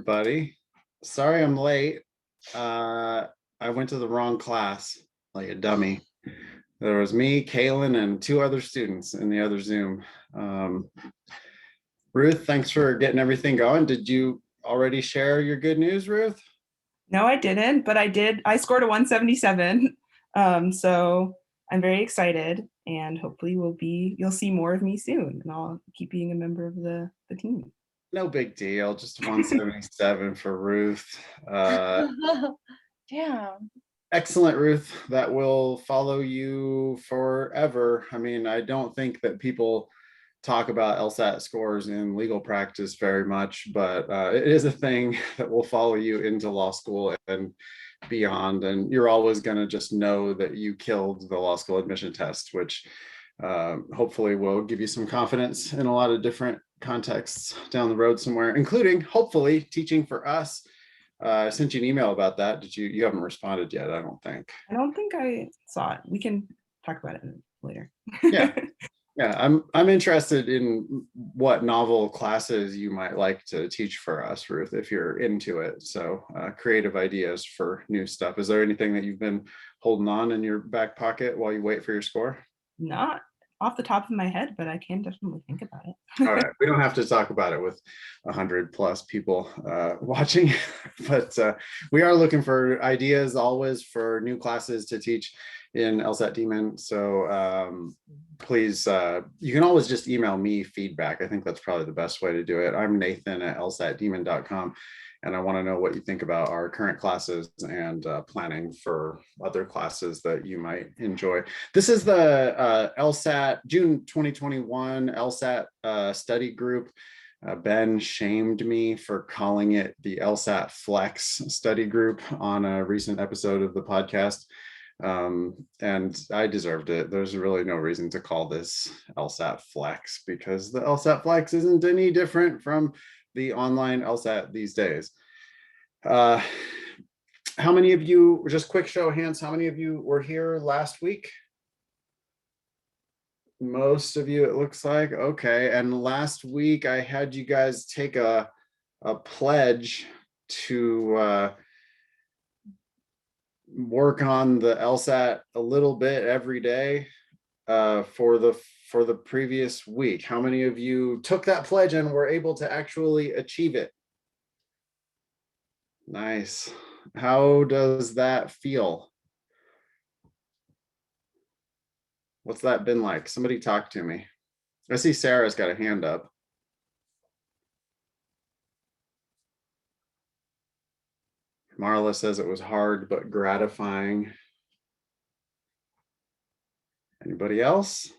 everybody. Sorry I'm late. I went to the wrong class, like a dummy. There was me, Kaylin, and two other students in the other Zoom. Ruth, thanks for getting everything going. Did you already share your good news, Ruth? No, I didn't, but I did. I scored a 177. So I'm very excited, and hopefully you'll see more of me soon, and I'll keep being a member of the team. No big deal, just 177 for Ruth. Uh, Yeah. Excellent, Ruth. That will follow you forever. I mean, I don't think that people talk about LSAT scores in legal practice very much, but it is a thing that will follow you into law school and beyond. And you're always going to just know that you killed the law school admission test, which hopefully will give you some confidence in a lot of different contexts down the road somewhere, including hopefully teaching for us. I sent you an email about that. You haven't responded yet, I don't think. I don't think I saw it. We can talk about it later. Yeah. Yeah, I'm interested in what novel classes you might like to teach for us, Ruth, if you're into it. So creative ideas for new stuff. Is there anything that you've been holding on in your back pocket while you wait for your score? Not off the top of my head, but I can definitely think about it. All right, we don't have to talk about it with 100+ people watching, but we are looking for ideas always for new classes to teach in LSAT Demon. So please, you can always just email me feedback. I think that's probably the best way to do it. I'm Nathan at lsatdemon.com, and I want to know what you think about our current classes and planning for other classes that you might enjoy. This is the LSAT June 2021 LSAT study group. Ben shamed me for calling it the LSAT Flex study group on a recent episode of the podcast. And I deserved it. There's really no reason to call this LSAT Flex because the LSAT Flex isn't any different from the online LSAT these days. How many of you, just quick show of hands, how many of you were here last week? Most of you, it looks like. Okay. And last week I had you guys take a pledge to work on the LSAT a little bit every day for the previous week. How many of you took that pledge and were able to actually achieve it? Nice. How does that feel? What's that been like? Somebody talk to me. I see Sarah's got a hand up. Marla says it was hard but gratifying. Anybody else?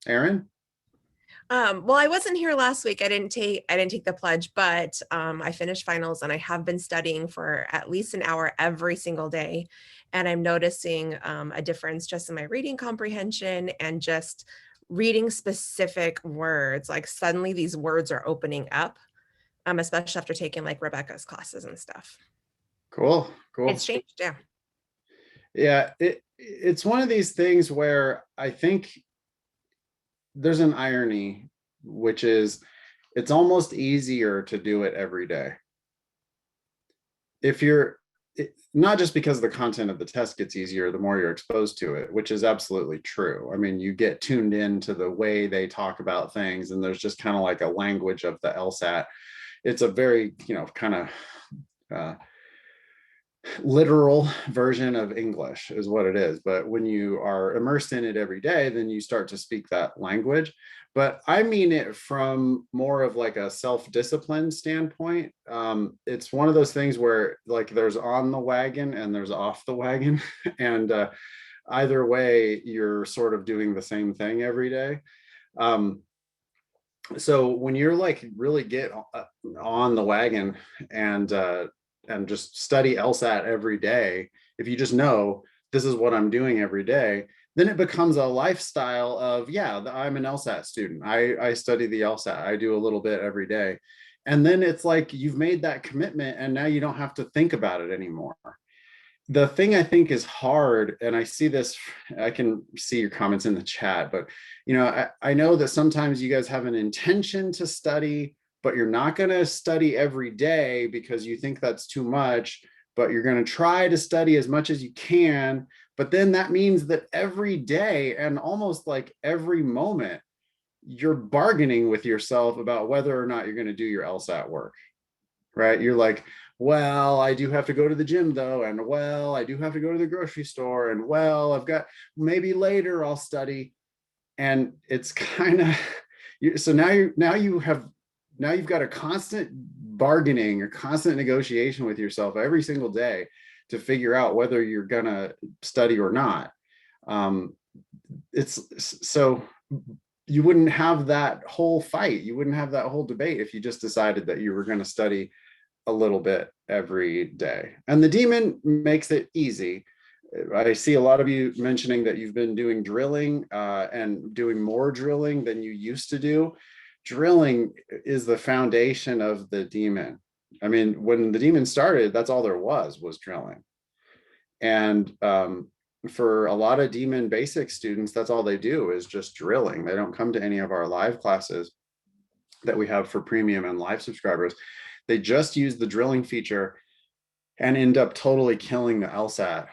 Erin? Well, I wasn't here last week. I didn't take the pledge, but I finished finals and I have been studying for at least an hour every single day. And I'm noticing a difference just in my reading comprehension and just reading specific words. Like suddenly these words are opening up, especially after taking like Rebecca's classes and stuff. Cool. It's changed, yeah. Yeah, it's one of these things where I think there's an irony, which is it's almost easier to do it every day. If you're not just because the content of the test gets easier the more you're exposed to it, which is absolutely true. I mean, you get tuned into the way they talk about things, and there's just kind of like a language of the LSAT. It's a very, kind of literal version of English is what it is. But when you are immersed in it every day, then you start to speak that language. But I mean it from more of like a self-discipline standpoint. It's one of those things where like there's on the wagon and there's off the wagon. And either way, you're sort of doing the same thing every day. So when you're like really get on the wagon and just study LSAT every day, if you just know this is what I'm doing every day, then it becomes a lifestyle of, yeah, I'm an LSAT student. I study the LSAT. I do a little bit every day. And then it's like you've made that commitment and now you don't have to think about it anymore. The thing I think is hard, and I see this, I can see your comments in the chat, but I know that sometimes you guys have an intention to study, but you're not going to study every day because you think that's too much, but you're going to try to study as much as you can. But then that means that every day and almost like every moment, you're bargaining with yourself about whether or not you're going to do your LSAT work, right? You're like, well, I do have to go to the gym though. And well, I do have to go to the grocery store. And well, I've got, maybe later I'll study. And it's kind of, so now you've got a constant bargaining or constant negotiation with yourself every single day to figure out whether you're gonna study or not. It's so you wouldn't have that whole fight. You wouldn't have that whole debate if you just decided that you were going to study a little bit every day. And the Demon makes it easy. I see a lot of you mentioning that you've been doing drilling and doing more drilling than you used to do. Drilling is the foundation of the Demon. I mean, when the Demon started, that's all there was drilling. And for a lot of Demon basic students, that's all they do is just drilling. They don't come to any of our live classes that we have for premium and live subscribers. They just use the drilling feature and end up totally killing the LSAT.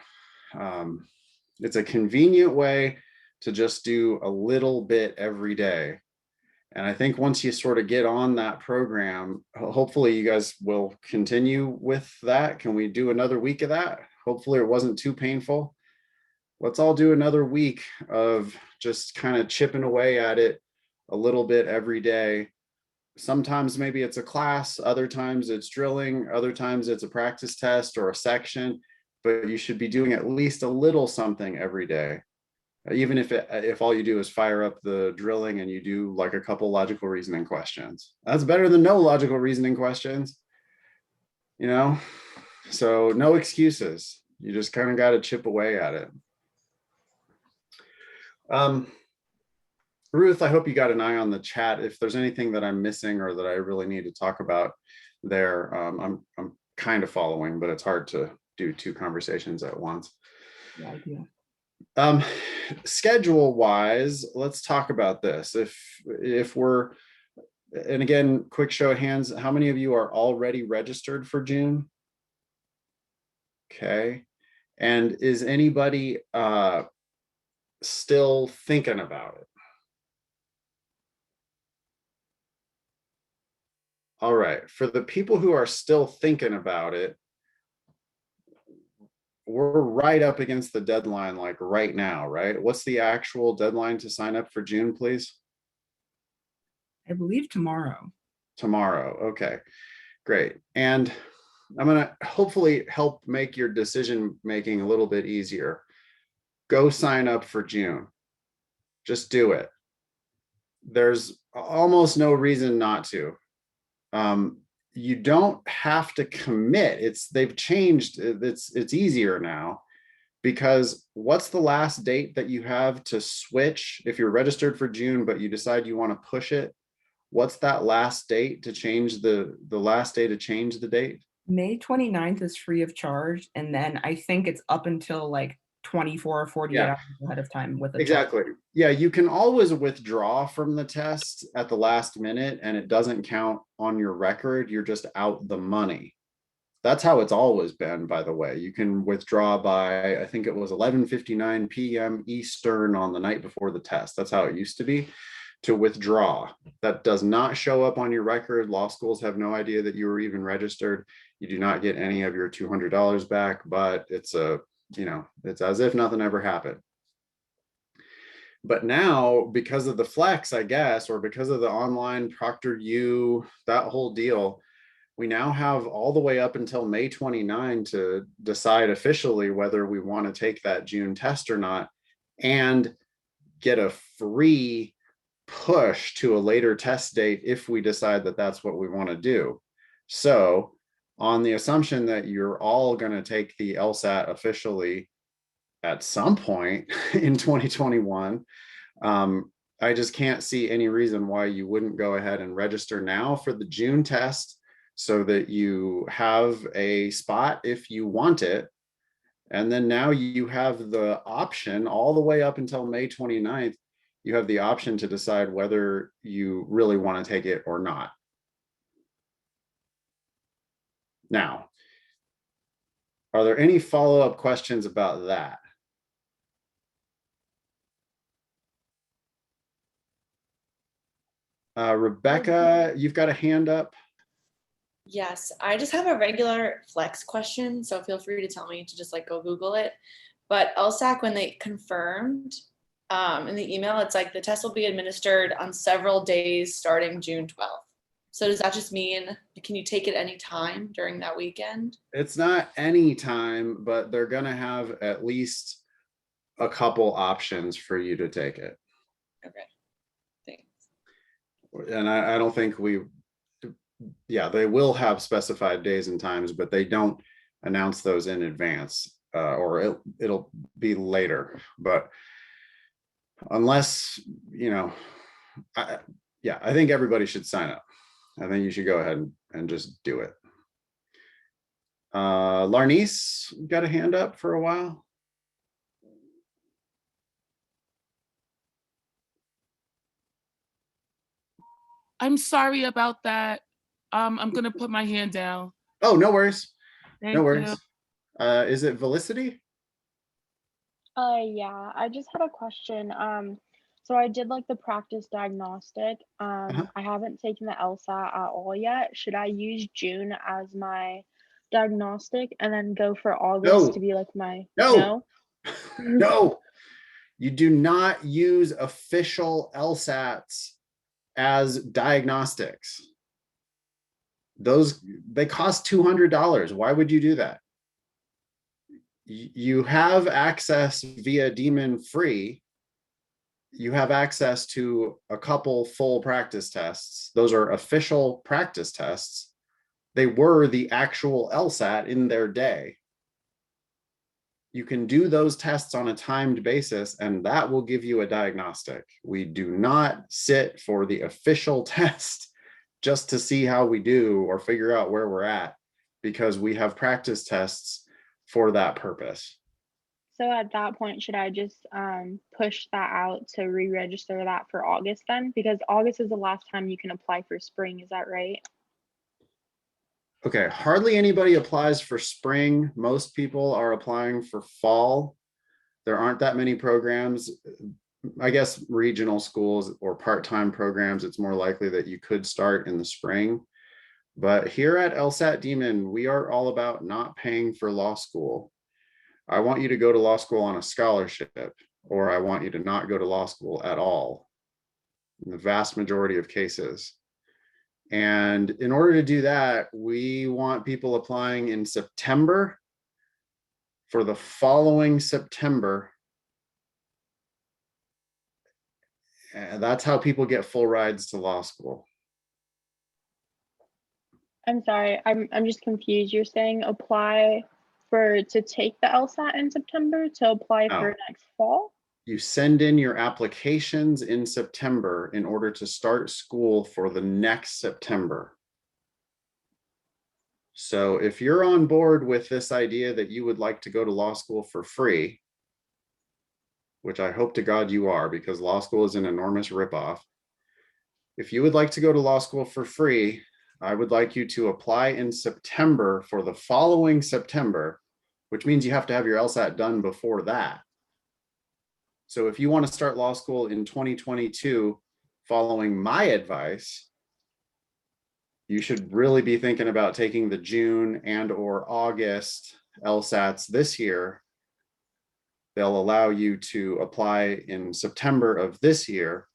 It's a convenient way to just do a little bit every day. And I think once you sort of get on that program, hopefully you guys will continue with that. Can we do another week of that? Hopefully it wasn't too painful. Let's all do another week of just kind of chipping away at it a little bit every day. Sometimes maybe it's a class, other times it's drilling, other times it's a practice test or a section, but you should be doing at least a little something every day. Even if all you do is fire up the drilling and you do like a couple logical reasoning questions. That's better than no logical reasoning questions, you know? So no excuses. You just kind of got to chip away at it. Ruth, I hope you got an eye on the chat. If there's anything that I'm missing or that I really need to talk about there, I'm kind of following, but it's hard to do two conversations at once. Yeah, I do. Schedule wise, let's talk about this. If we're, and again, quick show of hands, how many of you are already registered for June? Okay. And is anybody still thinking about it? All right, for the people who are still thinking about it, we're right up against the deadline, like right now, right? What's the actual deadline to sign up for June, please? I believe tomorrow. Tomorrow, okay, great. And I'm gonna hopefully help make your decision making a little bit easier. Go sign up for June. Just do it. There's almost no reason not to. You don't have to commit. They've changed. It's easier now, because what's the last date that you have to switch if you're registered for June but you decide you want to push it? What's that last date to change the last day to change the date? May 29th is free of charge, and then I think it's up until like 24 or 48 hours ahead of time with a exactly charge. Yeah, you can always withdraw from the test at the last minute and it doesn't count on your record. You're just out the money. That's how it's always been, by the way. You can withdraw by, I think it was 11:59 p.m. Eastern on the night before the test. That's how it used to be, to withdraw. That does not show up on your record. Law schools have no idea that you were even registered. You do not get any of your $200 back, but it's it's as if nothing ever happened. But now, because of the flex, I guess, or because of the online ProctorU, that whole deal, we now have all the way up until May 29 to decide officially whether we want to take that June test or not, and get a free push to a later test date if we decide that that's what we want to do. So on the assumption that you're all going to take the LSAT officially at some point in 2021, I just can't see any reason why you wouldn't go ahead and register now for the June test so that you have a spot if you want it. And then now you have the option all the way up until May 29th, you have the option to decide whether you really want to take it or not. Now, are there any follow-up questions about that? Rebecca, you've got a hand up. Yes, I just have a regular flex question, so feel free to tell me to just like go Google it. But LSAC, when they confirmed in the email, it's like the test will be administered on several days starting June 12th. So does that just mean, can you take it any time during that weekend? It's not any time, but they're gonna have at least a couple options for you to take it. Okay, thanks. And I don't think yeah, they will have specified days and times, but they don't announce those in advance, or it'll be later. But unless, yeah, I think everybody should sign up. I think you should go ahead and just do it. Larnice got a hand up for a while. I'm sorry about that. I'm gonna put my hand down. Oh, no worries. Thank No you. worries. Is it Felicity? Yeah, I just had a question. So I did like the practice diagnostic. I haven't taken the LSAT at all yet. Should I use June as my diagnostic and then go for August to be like my No. No, you do not use official LSATs as diagnostics. They cost $200. Why would you do that? You have access via Demon Free. You have access to a couple full practice tests. Those are official practice tests. They were the actual LSAT in their day. You can do those tests on a timed basis, and that will give you a diagnostic. We do not sit for the official test just to see how we do or figure out where we're at, because we have practice tests for that purpose. So at that point, should I just push that out to re-register that for August then? Because August is the last time you can apply for spring, is that right? Okay, hardly anybody applies for spring. Most people are applying for fall. There aren't that many programs. I guess regional schools or part-time programs, it's more likely that you could start in the spring. But here at LSAT Demon, we are all about not paying for law school. I want you to go to law school on a scholarship, or I want you to not go to law school at all, in the vast majority of cases. And in order to do that, we want people applying in September for the following September. And that's how people get full rides to law school. I'm sorry, I'm just confused. You're saying apply to take the LSAT in September to apply for next fall? You send in your applications in September in order to start school for the next September. So if you're on board with this idea that you would like to go to law school for free, which I hope to God you are, because law school is an enormous ripoff. If you would like to go to law school for free, I would like you to apply in September for the following September, which means you have to have your LSAT done before that. So if you want to start law school in 2022, following my advice, you should really be thinking about taking the June and or August LSATs this year. They'll allow you to apply in September of this year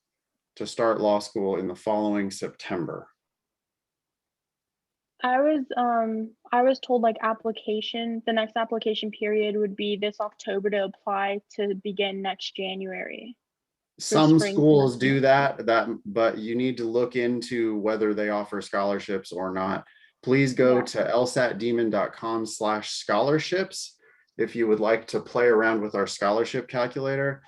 to start law school in the following September. I was told like the next application period would be this October to apply to begin next January. Some schools do that, but you need to look into whether they offer scholarships or not. Please go to lsatdemon.com/scholarships if you would like to play around with our scholarship calculator.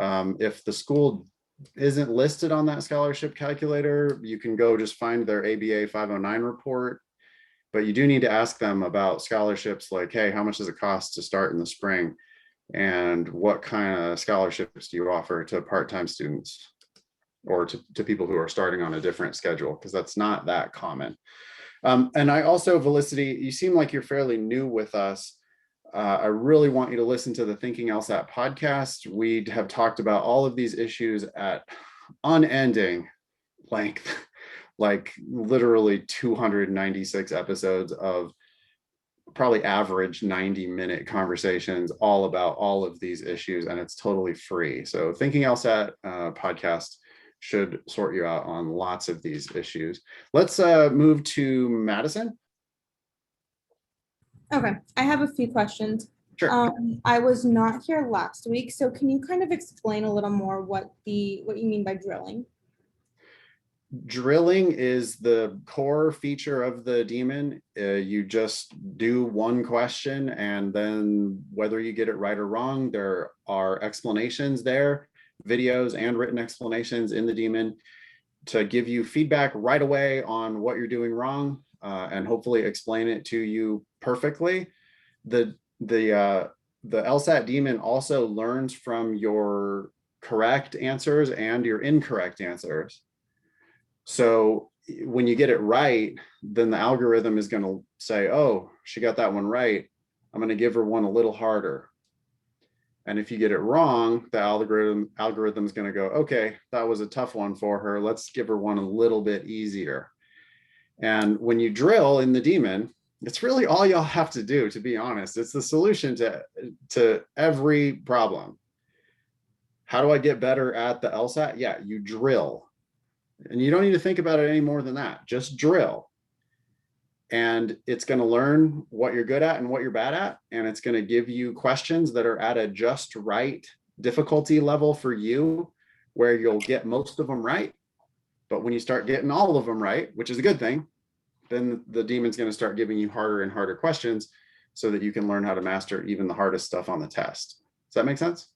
If the school isn't listed on that scholarship calculator, you can go just find their ABA 509 report. But you do need to ask them about scholarships, like, hey, how much does it cost to start in the spring? And what kind of scholarships do you offer to part-time students or to people who are starting on a different schedule? Because that's not that common. And I also, Felicity, you seem like you're fairly new with us. I really want you to listen to the Thinking LSAT podcast. We have talked about all of these issues at unending length, like literally 296 episodes of probably average 90-minute conversations all about all of these issues, and it's totally free. So Thinking LSAT podcast should sort you out on lots of these issues. Let's move to Madison. Okay, I have a few questions. Sure. I was not here last week, so can you kind of explain a little more what you mean by drilling? Drilling is the core feature of the Demon. You just do one question, and then whether you get it right or wrong, there are explanations there, videos and written explanations in the Demon to give you feedback right away on what you're doing wrong, and hopefully explain it to you perfectly. The LSAT Demon also learns from your correct answers and your incorrect answers. So when you get it right, then the algorithm is going to say, oh, she got that one right. I'm going to give her one a little harder. And if you get it wrong, the algorithm is going to go, okay, that was a tough one for her. Let's give her one a little bit easier. And when you drill in the Demon, it's really all y'all have to do, to be honest. It's the solution to every problem. How do I get better at the LSAT? Yeah, you drill. And you don't need to think about it any more than that. Just drill. And it's going to learn what you're good at and what you're bad at. And it's going to give you questions that are at a just right difficulty level for you, where you'll get most of them right. But when you start getting all of them right, which is a good thing, then the Demon's going to start giving you harder and harder questions so that you can learn how to master even the hardest stuff on the test. Does that make sense?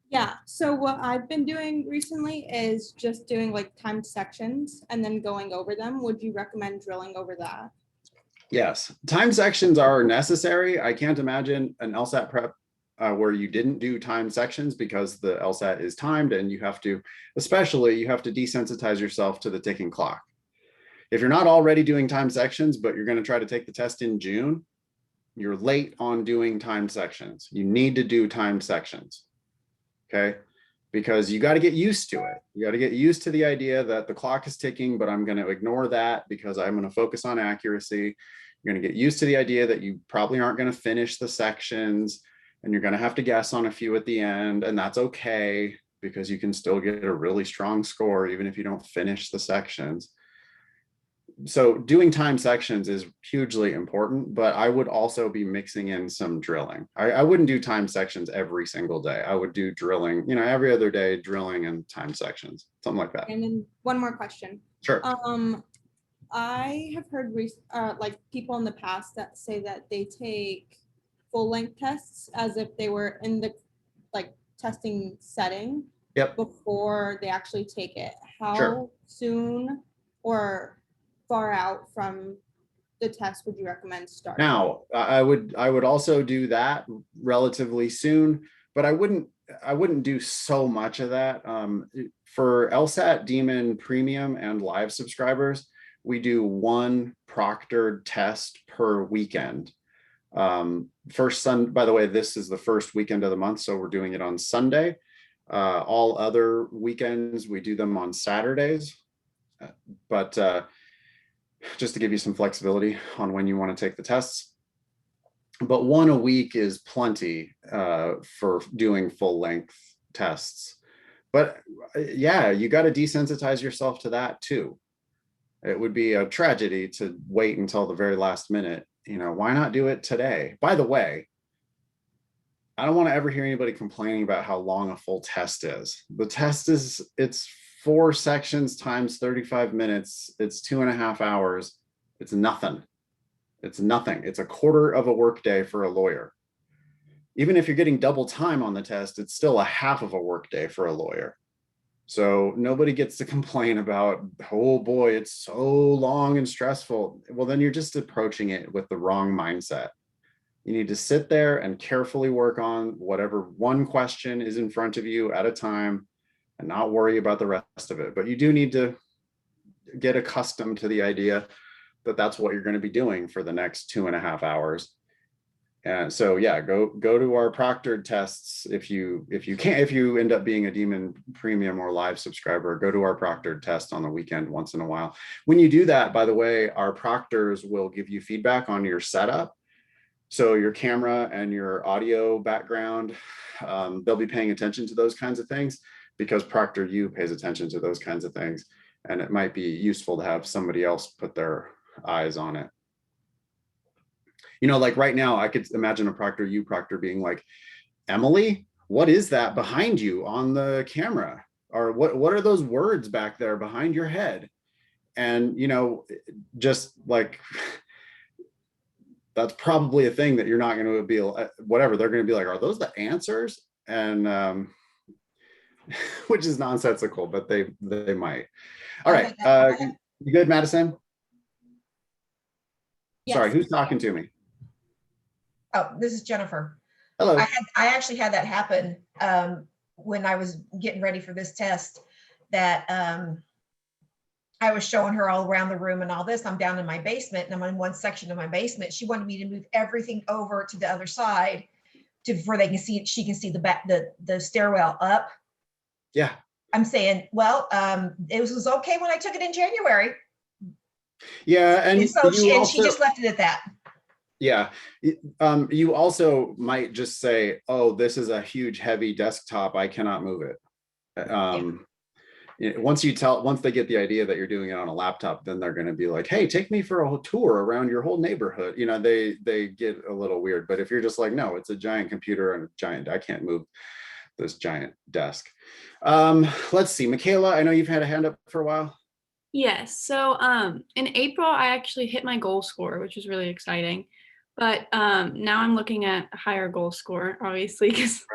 Yeah, so what I've been doing recently is just doing like timed sections and then going over them. Would you recommend drilling over that? Yes, timed sections are necessary. I can't imagine an LSAT prep where you didn't do timed sections, because the LSAT is timed and you have to desensitize yourself to the ticking clock. If you're not already doing timed sections, but you're going to try to take the test in June, you're late on doing timed sections. You need to do timed sections. Okay, because you got to get used to it. You got to get used to the idea that the clock is ticking, but I'm going to ignore that because I'm going to focus on accuracy. You're going to get used to the idea that you probably aren't going to finish the sections, and you're going to have to guess on a few at the end, and that's okay, because you can still get a really strong score even if you don't finish the sections. So doing time sections is hugely important, but I would also be mixing in some drilling. I wouldn't do time sections every single day. I would do drilling, every other day, drilling and time sections, something like that. And then one more question. Sure. I have heard like people in the past that say that they take full length tests as if they were in the like testing setting. Yep. Before they actually take it. How Sure. soon or far out from the test would you recommend starting? Now, I would also do that relatively soon, but I wouldn't do so much of that. For LSAT Demon Premium and Live subscribers, we do one proctored test per weekend. By the way, this is the first weekend of the month, so we're doing it on Sunday. All other weekends, we do them on Saturdays. But just to give you some flexibility on when you want to take the tests. But one a week is plenty for doing full length tests. But yeah, you got to desensitize yourself to that too. It would be a tragedy to wait until the very last minute. Why not do it today? By the way, I don't want to ever hear anybody complaining about how long a full test is. The test it's 4 sections times 35 minutes. It's 2.5 hours. It's nothing. It's nothing. It's a quarter of a workday for a lawyer. Even if you're getting double time on the test, it's still a half of a workday for a lawyer. So nobody gets to complain about, oh boy, it's so long and stressful. Well, then you're just approaching it with the wrong mindset. You need to sit there and carefully work on whatever one question is in front of you at a time, and not worry about the rest of it. But you do need to get accustomed to the idea that that's what you're going to be doing for the next 2.5 hours. And so, yeah, go to our proctored tests. If you end up being a Demon Premium or Live subscriber, go to our proctored test on the weekend once in a while. When you do that, by the way, our proctors will give you feedback on your setup. So your camera and your audio background, they'll be paying attention to those kinds of things because ProctorU pays attention to those kinds of things. And it might be useful to have somebody else put their eyes on it. You know, like right now, I could imagine a ProctorU proctor being like, Emily, what is that behind you on the camera? Or what are those words back there behind your head? And, you know, just like, that's probably a thing that you're not going to be, whatever, they're going to be like, are those the answers? And which is nonsensical, but they might. All right. You good, Madison? Yes. Sorry, who's talking to me? Oh, this is Jennifer. Hello. I actually had that happen when I was getting ready for this test, that I was showing her all around the room and all this. I'm down in my basement and I'm in one section of my basement. She wanted me to move everything over to the other side where they can see, she can see the stairwell up. Yeah. I'm saying, well, it was okay when I took it in January. Yeah, and so she also just left it at that. Yeah, you also might just say, oh, this is a huge, heavy desktop. I cannot move it. Once they get the idea that you're doing it on a laptop, then they're going to be like, hey, take me for a tour around your whole neighborhood. You know, they get a little weird. But if you're just like, no, it's a giant computer and I can't move this giant desk. Let's see, Michaela, I know you've had a hand up for a while. Yes. So in April, I actually hit my goal score, which was really exciting. But now I'm looking at a higher goal score, obviously, because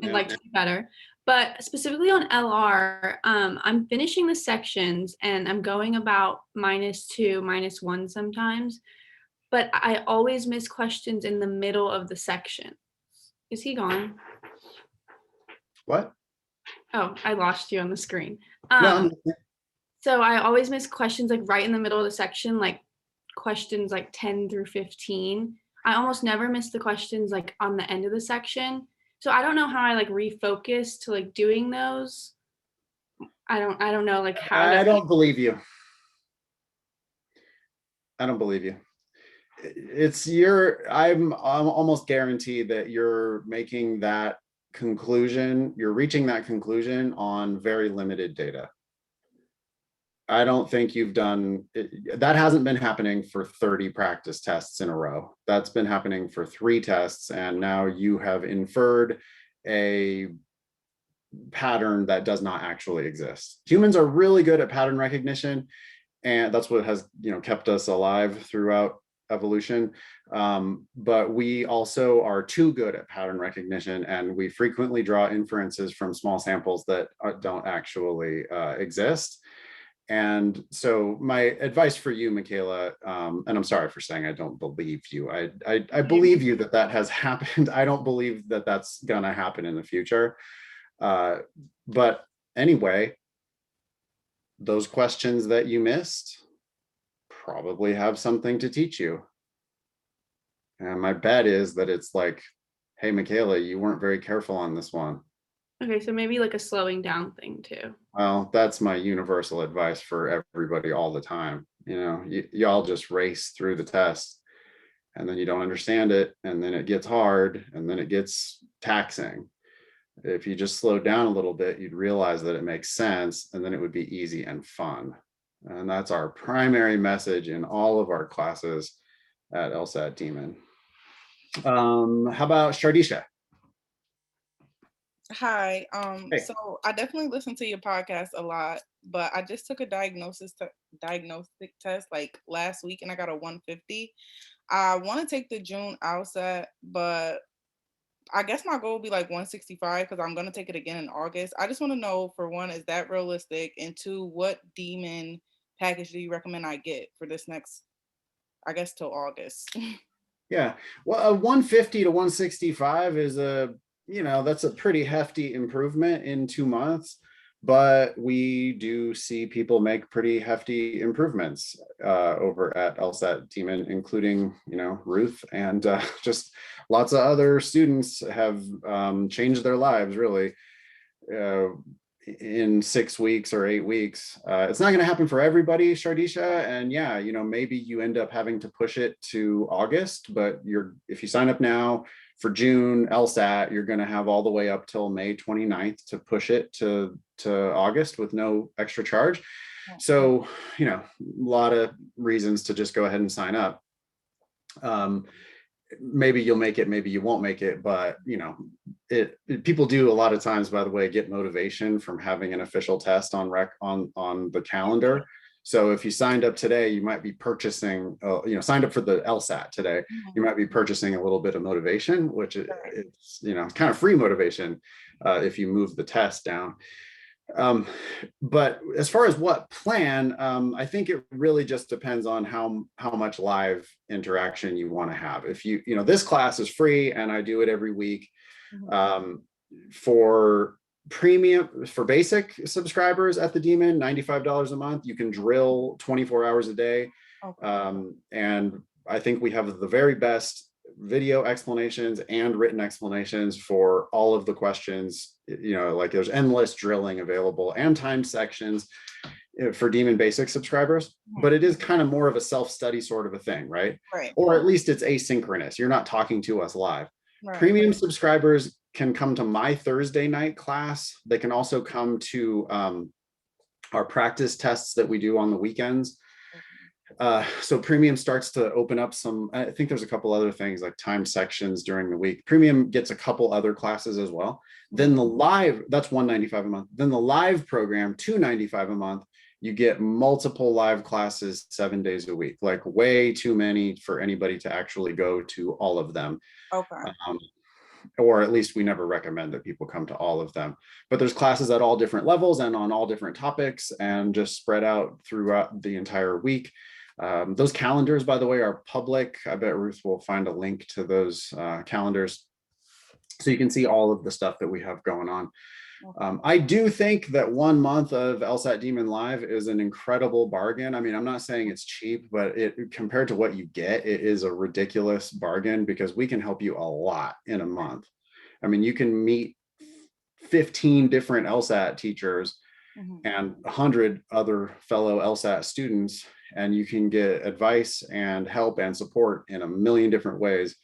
I'd like to do better. But specifically on LR, I'm finishing the sections and I'm going about -2, -1 sometimes. But I always miss questions in the middle of the section. Is he gone? What? Oh, I lost you on the screen. No. So I always miss questions like right in the middle of the section, like questions like 10 through 15. I almost never miss the questions like on the end of the section. So I don't know how I like refocus to like doing those. I don't know like how. I don't believe you. I don't believe you. I'm almost guaranteed that you're making that conclusion. You're reaching that conclusion on very limited data. I don't think you've done it. That hasn't been happening for 30 practice tests in a row. That's been happening for 3 tests. And now you have inferred a pattern that does not actually exist. Humans are really good at pattern recognition. And that's what has, kept us alive throughout evolution. But we also are too good at pattern recognition. And we frequently draw inferences from small samples that don't actually exist. And so my advice for you, Michaela, and I'm sorry for saying I don't believe you. I believe you that has happened. I don't believe that that's going to happen in the future. But anyway, those questions that you missed probably have something to teach you. And my bet is that it's like, hey, Michaela, you weren't very careful on this one. Okay, so maybe like a slowing down thing too. Well, that's my universal advice for everybody all the time. Y'all just race through the test and then you don't understand it. And then it gets hard and then it gets taxing. If you just slow down a little bit, you'd realize that it makes sense and then it would be easy and fun. And that's our primary message in all of our classes at LSAT Demon. How about Shardisha? Hi. Hey. So I definitely listen to your podcast a lot, but I just took a diagnostic test like last week and I got a 150. I want to take the June LSAT, but I guess my goal will be like 165 because I'm going to take it again in August. I just want to know, for one, is that realistic? And 2, what Demon package do you recommend I get for this next, I guess, till August? Yeah, well, a 150 to 165 is that's a pretty hefty improvement in 2 months. but we do see people make pretty hefty improvements over at LSAT Demon, including, Ruth, and just lots of other students have changed their lives really in 6 weeks or 8 weeks. It's not going to happen for everybody, Shardisha, and yeah, maybe you end up having to push it to August, but if you sign up now for June LSAT, you're going to have all the way up till May 29th to push it to August with no extra charge. So, a lot of reasons to just go ahead and sign up. Maybe you'll make it, maybe you won't make it, but people do a lot of times, by the way, get motivation from having an official test on the calendar. So if you signed up today, you might be purchasing, signed up for the LSAT today, you might be purchasing a little bit of motivation, which it's kind of free motivation if you move the test down. But as far as what plan, I think it really just depends on how much live interaction you want to have. If this class is free and I do it every week. For premium, for basic subscribers at the Demon, $95 a month, you can drill 24 hours a day. And I think we have the very best video explanations and written explanations for all of the questions. Like there's endless drilling available and timed sections for Demon Basic subscribers, but it is kind of more of a self-study sort of a thing, right? Or at least it's asynchronous. You're not talking to us live. Premium subscribers can come to my Thursday night class. They can also come to our practice tests that we do on the weekends. So premium starts to open up I think there's a couple other things like time sections during the week. Premium gets a couple other classes as well. Then the live, that's $195 a month. Then the live program, $295 a month. You get multiple live classes 7 days a week, like way too many for anybody to actually go to all of them. Or at least we never recommend that people come to all of them. But there's classes at all different levels and on all different topics and just spread out throughout the entire week. Those calendars, by the way, are public. I bet Ruth will find a link to those calendars so you can see all of the stuff that we have going on. I do think that 1 month of LSAT Demon Live is an incredible bargain. I mean, I'm not saying it's cheap, but compared to what you get, it is a ridiculous bargain because we can help you a lot in a month. I mean, you can meet 15 different LSAT teachers and 100 other fellow LSAT students, and you can get advice and help and support in a million different ways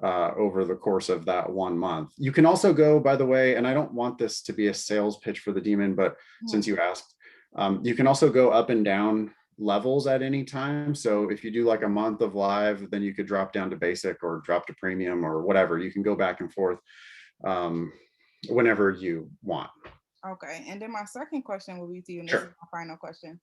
over the course of that 1 month. You can also go, by the way, and I don't want this to be a sales pitch for the Demon, but since you asked, you can also go up and down levels at any time. So if you do like a month of live, then you could drop down to basic or drop to premium or whatever. You can go back and forth whenever you want. Okay, and then my second question will be to you, and this is my final question.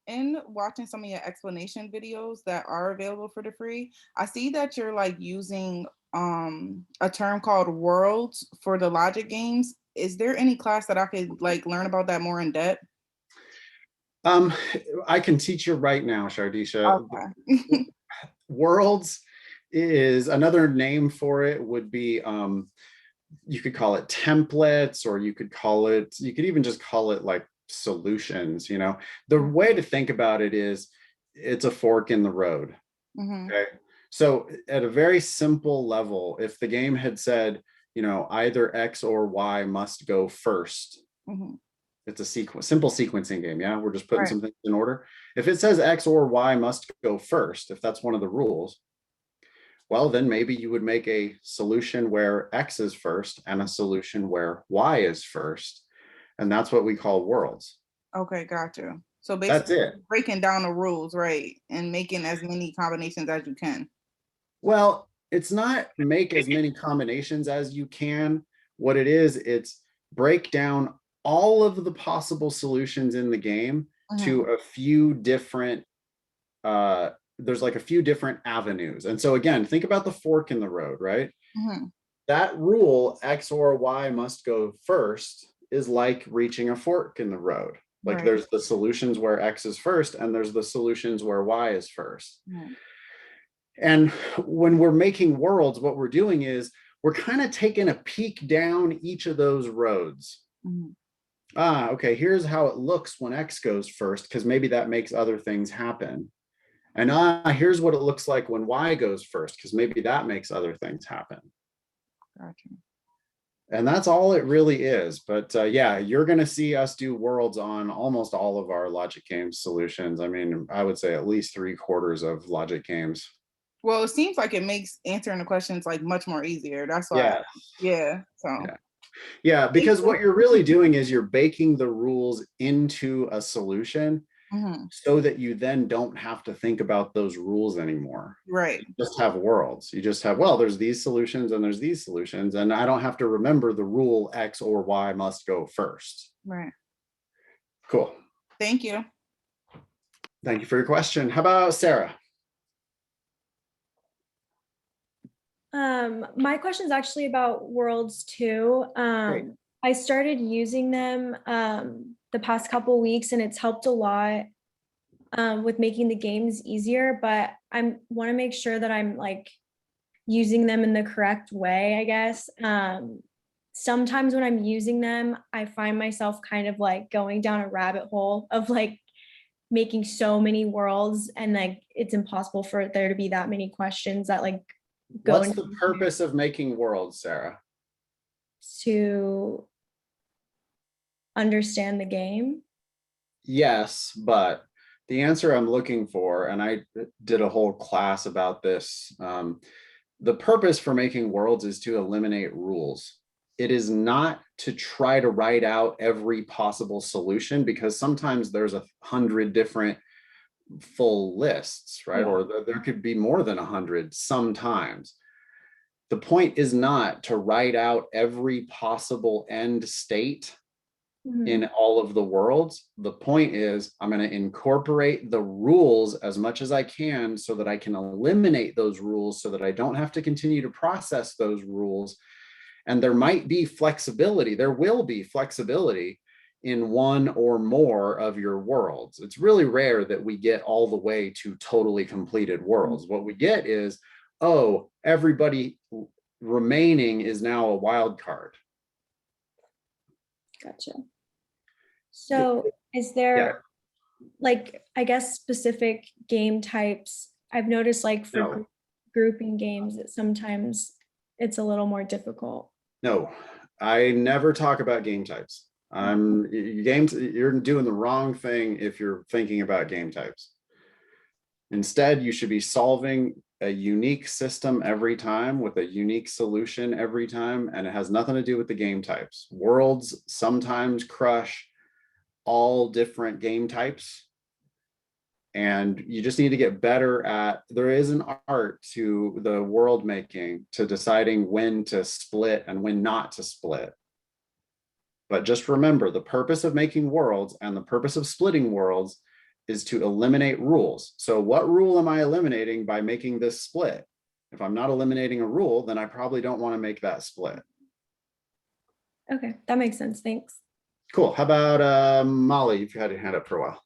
In watching some of your explanation videos that are available for the free, I see that you're like using a term called worlds for the logic games. Is there any class that I could like learn about that more in depth? I can teach you right now, Shardisha. Okay. Worlds is another name for it would be you could call it templates, or you could even just call it like solutions. The way to think about it is it's a fork in the road. Okay, so at a very simple level, if the game had said either X or Y must go first, it's a simple sequencing game. We're just putting some things in order. If it says X or Y must go first, if that's one of the rules, well, then maybe you would make a solution where X is first and a solution where Y is first. And that's what we call worlds. Okay, gotcha. So basically, that's it. Breaking down the rules, right? And making as many combinations as you can. Well, it's not make as many combinations as you can. What it is, it's break down all of the possible solutions in the game to a few different, there's like a few different avenues. And so again, think about the fork in the road, right? That rule, X or Y must go first, is like reaching a fork in the road. Like there's the solutions where X is first and there's the solutions where Y is first. And when we're making worlds, what we're doing is we're kind of taking a peek down each of those roads. Okay, here's how it looks when X goes first, because maybe that makes other things happen. And here's what it looks like when Y goes first, because maybe that makes other things happen. Gotcha. And that's all it really is. But yeah, you're going to see us do worlds on almost all of our logic games solutions. I mean, I would say at least 3/4 of logic games. Well, it seems like it makes answering the questions like much more easier. That's why. Yeah. Yeah. So. Yeah. Yeah, because what you're really doing is you're baking the rules into a solution so that you then don't have to think about those rules anymore. Right. You just have worlds. You just have, well, there's these solutions and there's these solutions, and I don't have to remember the rule X or Y must go first. Right. Cool. Thank you. Thank you for your question. How about Sarah? My question is actually about worlds too. I started using them the past couple weeks, and it's helped a lot with making the games easier, but I want to make sure that I'm like using them in the correct way, I guess. Sometimes when I'm using them, I find myself kind of like going down a rabbit hole of like making so many worlds, and like it's impossible for there to be that many questions that like go What's the purpose of making worlds, Sarah? To understand the game. Yes, but the answer I'm looking for, and I did a whole class about this, the purpose for making worlds is to eliminate rules. It is not to try to write out every possible solution, because sometimes there's 100 different full lists, right? Or there could be more than 100 sometimes. The point is not to write out every possible end state in all of the worlds. The point is I'm going to incorporate the rules as much as I can so that I can eliminate those rules so that I don't have to continue to process those rules. And there might be flexibility. There will be flexibility in one or more of your worlds. It's really rare that we get all the way to totally completed worlds. What we get is, oh, everybody remaining is now a wild card. Gotcha. So is there like, I guess, specific game types? I've noticed like for grouping games that sometimes it's a little more difficult. No, I never talk about game types. You're doing the wrong thing if you're thinking about game types. Instead, you should be solving a unique system every time with a unique solution every time, and it has nothing to do with the game types. Worlds sometimes crush all different game types, and you just need to get better at, there is an art to the world making, to deciding when to split and when not to split. But just remember, the purpose of making worlds and the purpose of splitting worlds is to eliminate rules. So what rule am I eliminating by making this split? If I'm not eliminating a rule, then I probably don't want to make that split. Okay, that makes sense. Thanks. Cool. How about Molly? You've had your hand up for a while.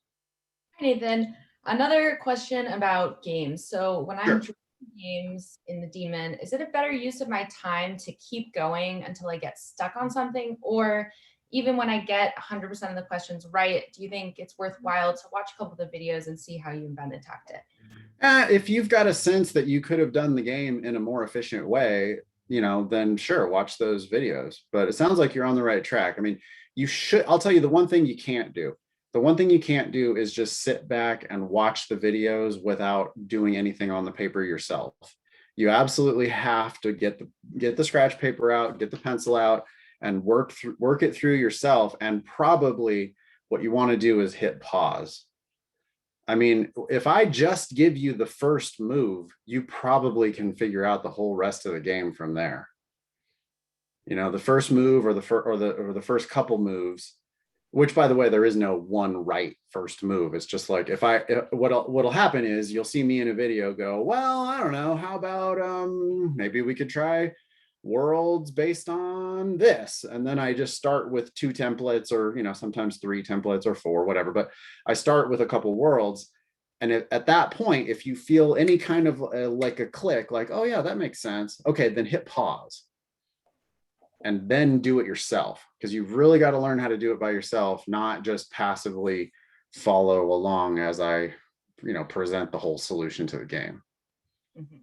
Hi, Nathan. Another question about games. So when I'm drawing games in the Demon, is it a better use of my time to keep going until I get stuck on something? Or even when I get 100% of the questions right, do you think it's worthwhile to watch a couple of the videos and see how you and Ben attacked it? If you've got a sense that you could have done the game in a more efficient way, then sure, watch those videos. But it sounds like you're on the right track. I mean, you should, I'll tell you the one thing you can't do. The one thing you can't do is just sit back and watch the videos without doing anything on the paper yourself. You absolutely have to get the scratch paper out, get the pencil out, and work it through yourself. And probably what you want to do is hit pause. I mean, if I just give you the first move, you probably can figure out the whole rest of the game from there. The first move or the first couple moves, which, by the way, there is no one right first move. It's just like, what'll happen is you'll see me in a video go, well, I don't know, how about maybe we could try worlds based on this, and then I just start with 2 templates, or sometimes 3 templates or 4, whatever, but I start with a couple worlds. And at that point, if you feel any kind of like a click, like, oh yeah, that makes sense, okay, then hit pause. and then do it yourself, because you've really got to learn how to do it by yourself, not just passively follow along as I, present the whole solution to the game. Mhm.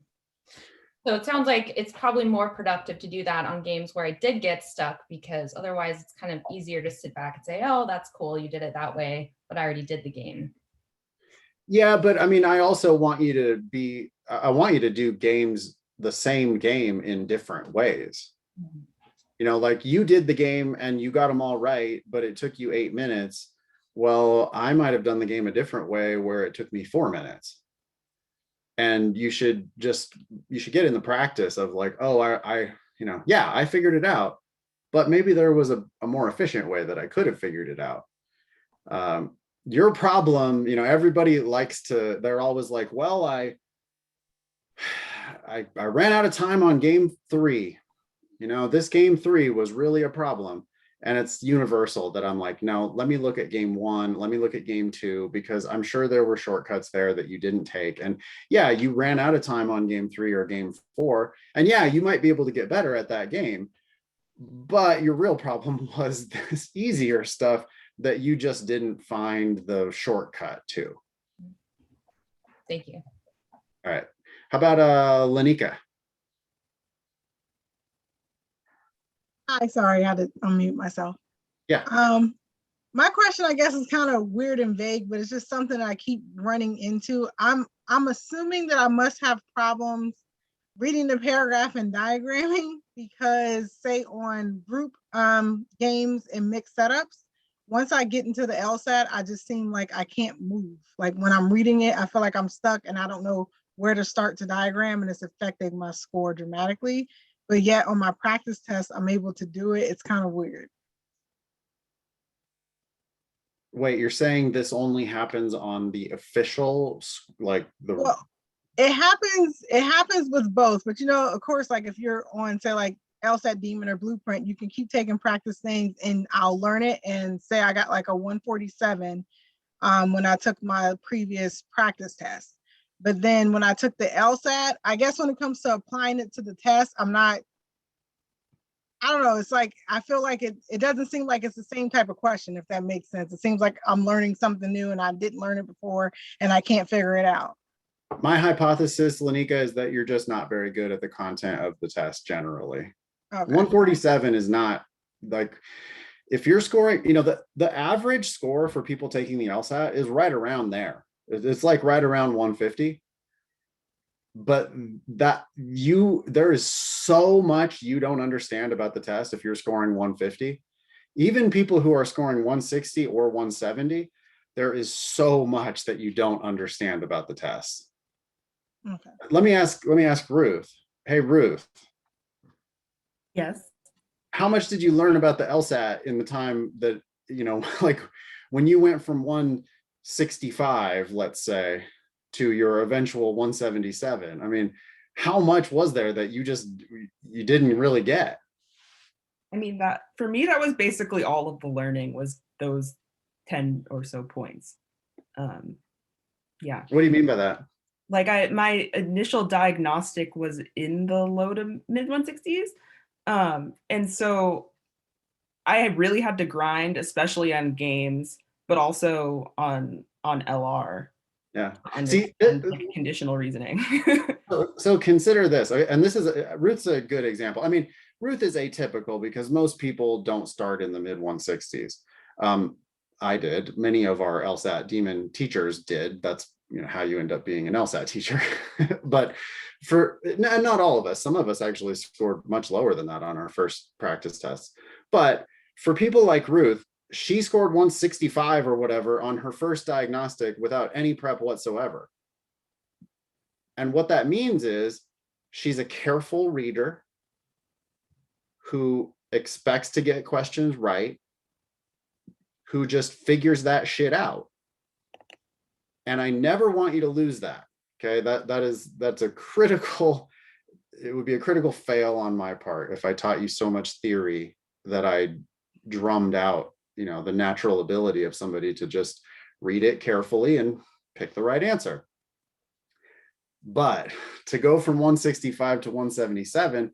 So it sounds like it's probably more productive to do that on games where I did get stuck, because otherwise it's kind of easier to sit back and say, oh, that's cool, you did it that way, but I already did the game. Yeah, but I mean, I also want you to do games, the same game in different ways. Like you did the game and you got them all right, but it took you 8 minutes. Well, I might have done the game a different way where it took me 4 minutes. And you should get in the practice of like, oh, I figured it out, but maybe there was a more efficient way that I could have figured it out. Your problem, everybody they're always like, well, I ran out of time on game 3. This game 3 was really a problem. And it's universal that I'm like, no, let me look at game 1. Let me look at game 2, because I'm sure there were shortcuts there that you didn't take. And yeah, you ran out of time on game 3 or game 4. And yeah, you might be able to get better at that game. But your real problem was this easier stuff that you just didn't find the shortcut to. Thank you. All right. How about Lanika? Hi, sorry, I had to unmute myself. Yeah. My question, I guess, is kind of weird and vague, but it's just something I keep running into. I'm assuming that I must have problems reading the paragraph and diagramming, because say on group games and mixed setups, once I get into the LSAT, I just seem like I can't move. Like when I'm reading it, I feel like I'm stuck and I don't know where to start to diagram, and it's affecting my score dramatically. But yet on my practice test, I'm able to do it. It's kind of weird. Wait, you're saying this only happens on the official, like the... Well, it happens with both, but of course, like if you're on, say, like LSAT Demon or Blueprint, you can keep taking practice things and I'll learn it, and say I got like a 147 when I took my previous practice test. But then when I took the LSAT, I guess when it comes to applying it to the test, I don't know. It's like, I feel like it doesn't seem like it's the same type of question, if that makes sense. It seems like I'm learning something new and I didn't learn it before and I can't figure it out. My hypothesis, Lanika, is that you're just not very good at the content of the test generally. Okay. 147 is not like, if you're scoring, the average score for people taking the LSAT is right around there. It's like right around 150. But there is so much you don't understand about the test if you're scoring 150. Even people who are scoring 160 or 170, there is so much that you don't understand about the test. Okay. Let me ask Ruth. Hey, Ruth. Yes. How much did you learn about the LSAT in the time that, like when you went from 165, let's say, to your eventual 177? I mean, how much was there that you didn't really get? I mean, that for me, that was basically all of the learning, was those 10 or so points. Yeah. What do you mean by that? Like my initial diagnostic was in the low to mid 160s. And so I really had to grind, especially on games, but also on LR. Yeah. See, conditional reasoning. so consider this, and this is Ruth's a good example. I mean, Ruth is atypical because most people don't start in the mid 160s. I did. Many of our LSAT Demon teachers did. That's how you end up being an LSAT teacher. But not all of us. Some of us actually scored much lower than that on our first practice tests. But for people like Ruth, she scored 165 or whatever on her first diagnostic without any prep whatsoever. And what that means is she's a careful reader who expects to get questions right, who just figures that shit out. And I never want you to lose that. Okay, that's a critical, it would be a critical fail on my part if I taught you so much theory that I drummed out the natural ability of somebody to just read it carefully and pick the right answer. But to go from 165 to 177,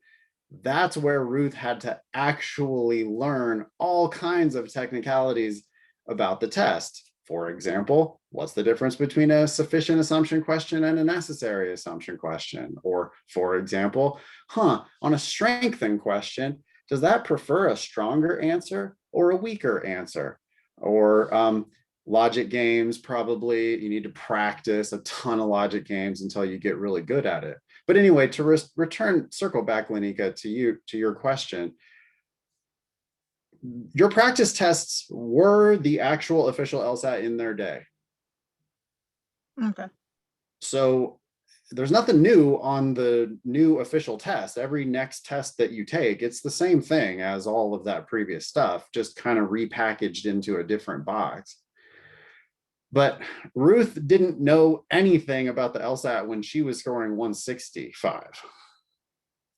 That's where Ruth had to actually learn all kinds of technicalities about the test. For example, what's the difference between a sufficient assumption question and a necessary assumption question? Or for example, on a strengthen question, does that prefer a stronger answer or a weaker answer? Or logic games, probably you need to practice a ton of logic games until you get really good at it. But anyway, to circle back, Lanika, to your question, your practice tests were the actual official LSAT in their day. Okay. So there's nothing new on the new official test. Every next test that you take, it's the same thing as all of that previous stuff, just kind of repackaged into a different box. But Ruth didn't know anything about the LSAT when she was scoring 165.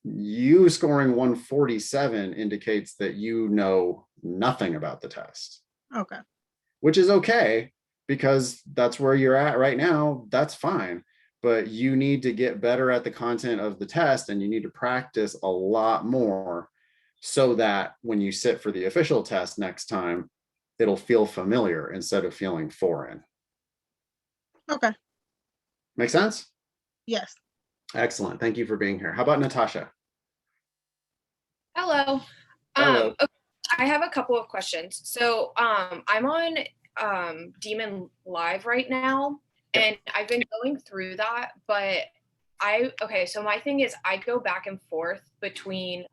You scoring 147 indicates that you know nothing about the test. Okay. Which is okay, because that's where you're at right now. That's fine. But you need to get better at the content of the test, and you need to practice a lot more so that when you sit for the official test next time, it'll feel familiar instead of feeling foreign. Okay. Make sense? Yes. Excellent. Thank you for being here. How about Natasha? Hello. Hello. Okay, I have a couple of questions. So I'm on Demon Live right now, and I've been going through that, but so my thing is I go back and forth between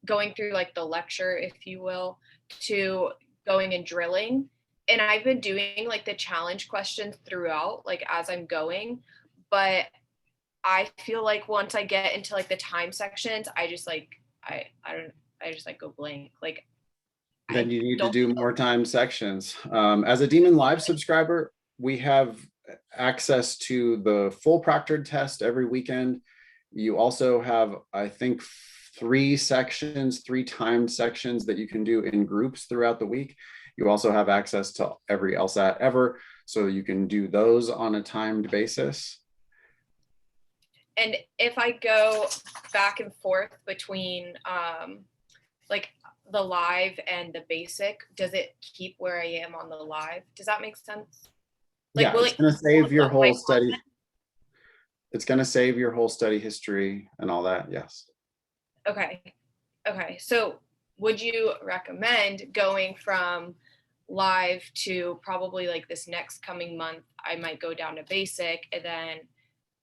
going through like the lecture, if you will, to going and drilling. And I've been doing like the challenge questions throughout, like as I'm going, but I feel like once I get into like the time sections, I just like, I just like go blank. Like, then you need to do more time sections. As a Demon Live subscriber, we have access to the full proctored test every weekend. You also have, I think, 3 timed sections that you can do in groups throughout the week. You also have access to every LSAT ever, so you can do those on a timed basis. And if I go back and forth between like the live and the basic, does it keep where I am on the live? Does that make sense? Like, yeah, it's going to save your whole study. It's going to save your whole study history and all that. Yes. Okay. So would you recommend going from live to probably like this next coming month? I might go down to basic and then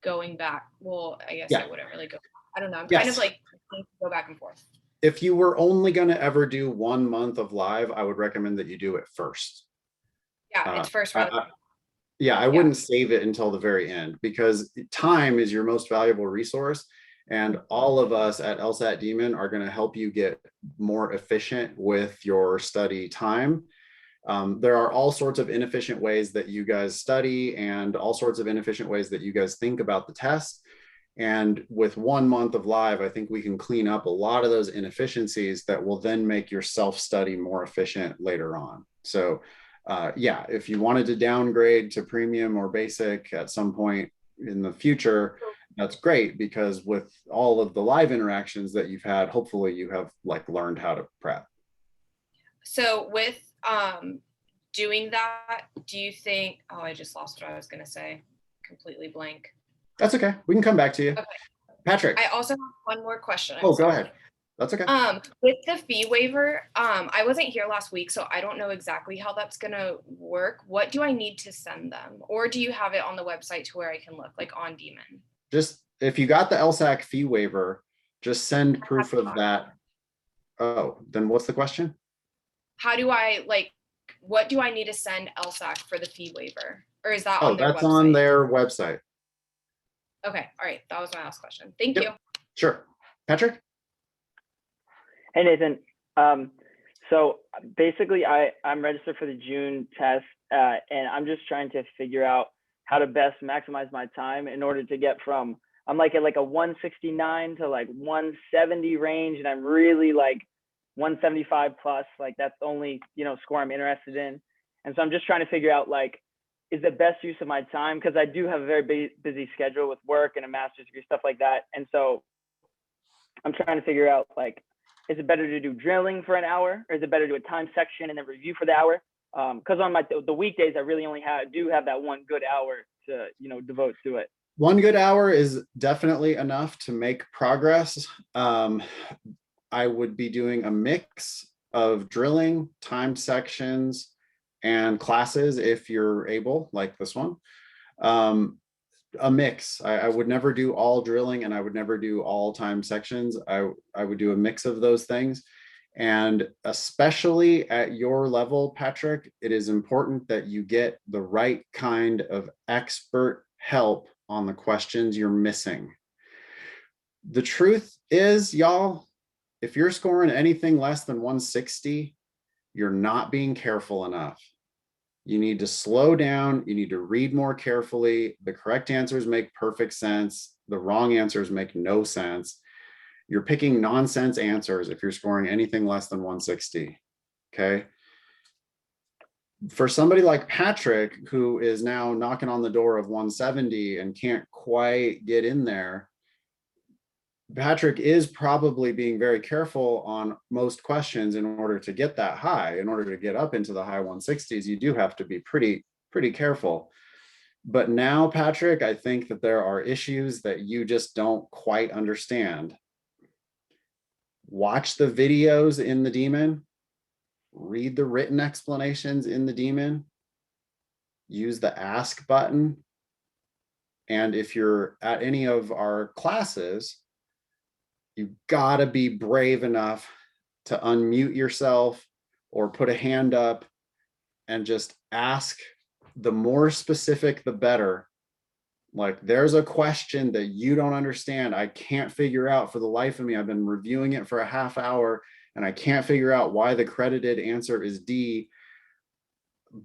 going back. Well, I guess I wouldn't really go. I don't know. I'm kind of like go back and forth. If you were only going to ever do 1 month of live, I would recommend that you do it first. Yeah, it's first. I wouldn't save it until the very end, because time is your most valuable resource. And all of us at LSAT Demon are going to help you get more efficient with your study time. There are all sorts of inefficient ways that you guys study and all sorts of inefficient ways that you guys think about the test. And with 1 month of live, I think we can clean up a lot of those inefficiencies that will then make your self-study more efficient later on. So if you wanted to downgrade to premium or basic at some point in the future, that's great, because with all of the live interactions that you've had, hopefully you have like learned how to prep. So with doing that, do you think, I just lost what I was going to say, completely blank. That's okay. We can come back to you. Okay. Patrick. I also have one more question. Go ahead. That's okay. With the fee waiver, I wasn't here last week, so I don't know exactly how that's gonna work. What do I need to send them? Or do you have it on the website to where I can look, like on Demon? Just, if you got the LSAC fee waiver, just send proof of that. Oh, then what's the question? How do I, like, what do I need to send LSAC for the fee waiver? Or is that on their website? That's on their website. Okay, all right, that was my last question. Thank you. Sure. Patrick? Hey, Nathan. So basically, I'm registered for the June test, and I'm just trying to figure out how to best maximize my time in order to get from, I'm like at like a 169 to like 170 range, and I'm really like 175 plus, like that's the only, score I'm interested in. And so I'm just trying to figure out, like, is the best use of my time, because I do have a very busy schedule with work and a master's degree, stuff like that. And so I'm trying to figure out, like, is it better to do drilling for an hour, or is it better to do a time section and then review for the hour? Because on the weekdays, I really only do have that one good hour to, you know, devote to it. One good hour is definitely enough to make progress. I would be doing a mix of drilling, timed sections, and classes if you're able, like this one. A mix. I would never do all drilling, and I would never do all time sections. I would do a mix of those things. And especially at your level, Patrick, it is important that you get the right kind of expert help on the questions you're missing. The truth is, y'all, if you're scoring anything less than 160, you're not being careful enough. You need to slow down. You need to read more carefully. The correct answers make perfect sense. The wrong answers make no sense. You're picking nonsense answers if you're scoring anything less than 160, okay? For somebody like Patrick, who is now knocking on the door of 170 and can't quite get in there, Patrick is probably being very careful on most questions in order to get that high. In order to get up into the high 160s, you do have to be pretty careful. But now, Patrick, I think that there are issues that you just don't quite understand. Watch the videos in the Demon, read the written explanations in the Demon, use the ask button. And if you're at any of our classes, you gotta be brave enough to unmute yourself or put a hand up and just ask. The more specific, the better. Like, there's a question that you don't understand. I can't figure out for the life of me. I've been reviewing it for a half hour and I can't figure out why the credited answer is D.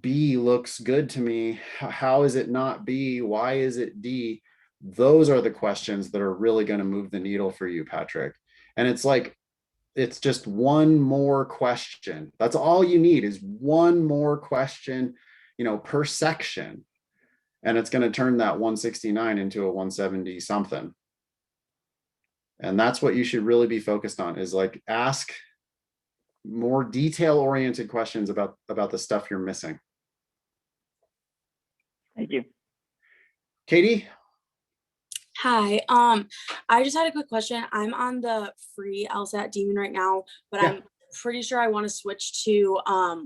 B looks good to me. How is it not B? Why is it D? Those are the questions that are really going to move the needle for you, Patrick. And it's like, it's just one more question. That's all you need, is one more question, you know, per section. And it's going to turn that 169 into a 170 something. And that's what you should really be focused on, is like, ask more detail oriented questions about the stuff you're missing. Thank you. Katie? Hi, I just had a quick question. I'm on the free LSAT Demon right now, but Yeah. I'm pretty sure I want to switch to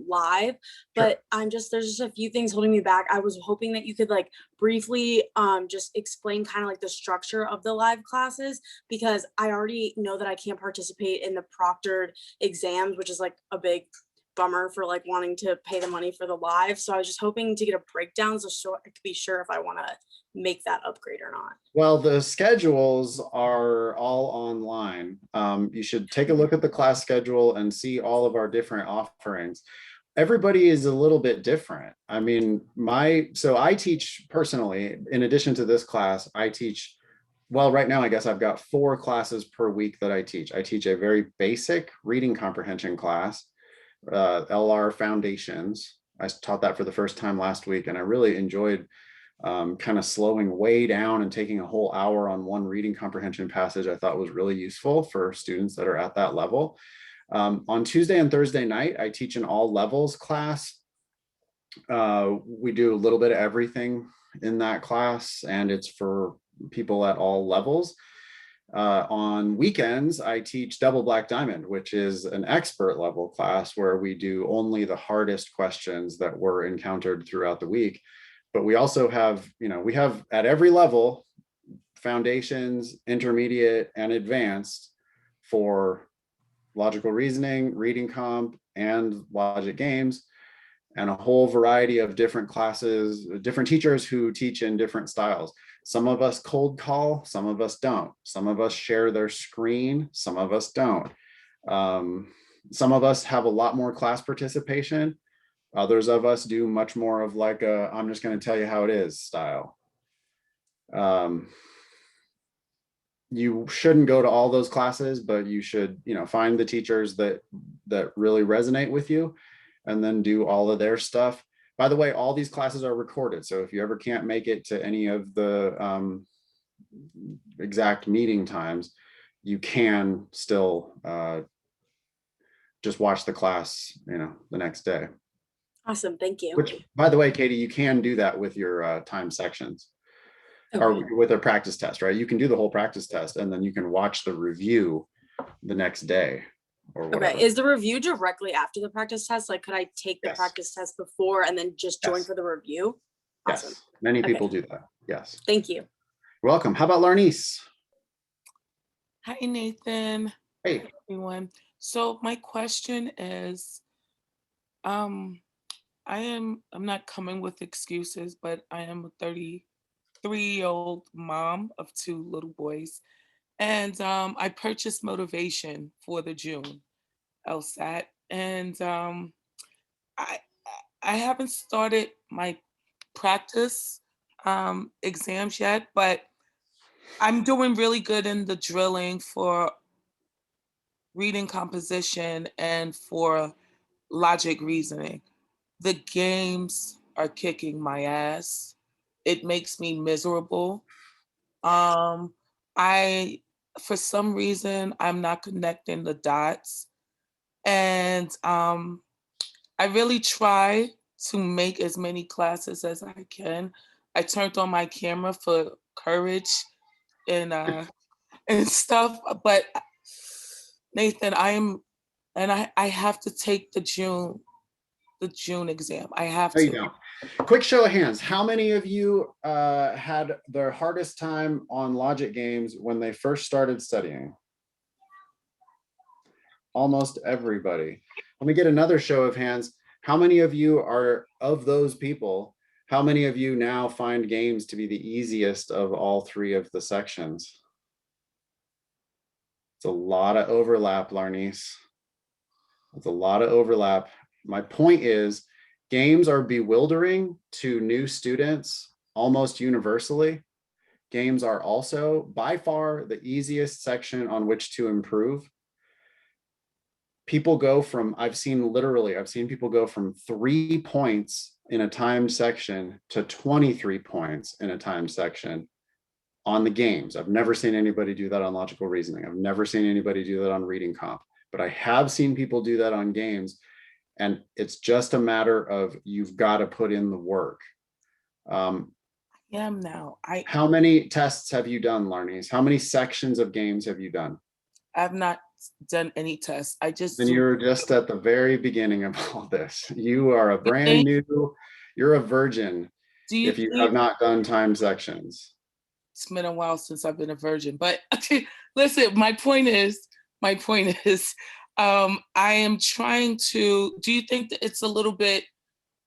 live, but there's just a few things holding me back. I was hoping that you could like briefly just explain kind of like the structure of the live classes, because I already know that I can't participate in the proctored exams, which is like a big bummer for like wanting to pay the money for the live. So I was just hoping to get a breakdown so I could be sure if I want to make that upgrade or not. Well, the schedules are all online. You should take a look at the class schedule and see all of our different offerings. Everybody is a little bit different. I mean, so I teach personally, in addition to this class, I teach, well, right now, I guess I've got 4 classes per week that I teach. I teach a very basic reading comprehension class, LR Foundations. I taught that for the first time last week, and I really enjoyed kind of slowing way down and taking a whole hour on one reading comprehension passage. I thought was really useful for students that are at that level. On Tuesday and Thursday night, I teach an all levels class. We do a little bit of everything in that class, and it's for people at all levels. On weekends, I teach Double Black Diamond, which is an expert level class where we do only the hardest questions that were encountered throughout the week. But we also have, we have at every level, foundations, intermediate, and advanced for logical reasoning, reading comp, and logic games, and a whole variety of different classes, different teachers who teach in different styles. Some of us cold call, some of us don't. Some of us share their screen, some of us don't. Some of us have a lot more class participation. Others of us do much more of like a, I'm just going to tell you how it is style. You shouldn't go to all those classes, but you should, find the teachers that really resonate with you, and then do all of their stuff. By the way, all these classes are recorded. So if you ever can't make it to any of the exact meeting times, you can still just watch the class, the next day. Awesome, thank you. Which, by the way, Katie, you can do that with your time sections. Okay. Or with a practice test, right? You can do the whole practice test and then you can watch the review the next day or whatever. Okay, is the review directly after the practice test? Like, could I take the Yes. practice test before and then just join Yes. for the review? Awesome. Yes, many Okay. people do that. Yes. Thank you. You're welcome. How about Larnice? Hi, Nathan. Hey. Hi, everyone. So my question is, I'm not coming with excuses, but I am a 33-year-old mom of 2 little boys. And I purchased motivation for the June LSAT. And I haven't started my practice exams yet, but I'm doing really good in the drilling for reading composition and for logic reasoning. The games are kicking my ass. It makes me miserable. I, for some reason, I'm not connecting the dots. And I really try to make as many classes as I can. I turned on my camera for courage and stuff, but Nathan, I have to take the June exam. I have No, to. you don't. Quick show of hands. How many of you had their hardest time on logic games when they first started studying? Almost everybody. Let me get another show of hands. How many of you are of those people? How many of you now find games to be the easiest of all 3 of the sections? It's a lot of overlap, Larnice. It's a lot of overlap. My point is, games are bewildering to new students almost universally. Games are also by far the easiest section on which to improve. People go from, I've seen people go from 3 points in a timed section to 23 points in a timed section on the games. I've never seen anybody do that on logical reasoning. I've never seen anybody do that on reading comp, but I have seen people do that on games. And it's just a matter of, you've got to put in the work. How many tests have you done, Larnice? How many sections of games have you done? I've not done any tests. And you're just at the very beginning of all this. You are a brand new, you're a virgin if you have not done time sections. It's been a while since I've been a virgin, but listen, my point is, I am trying to, do you think that it's a little bit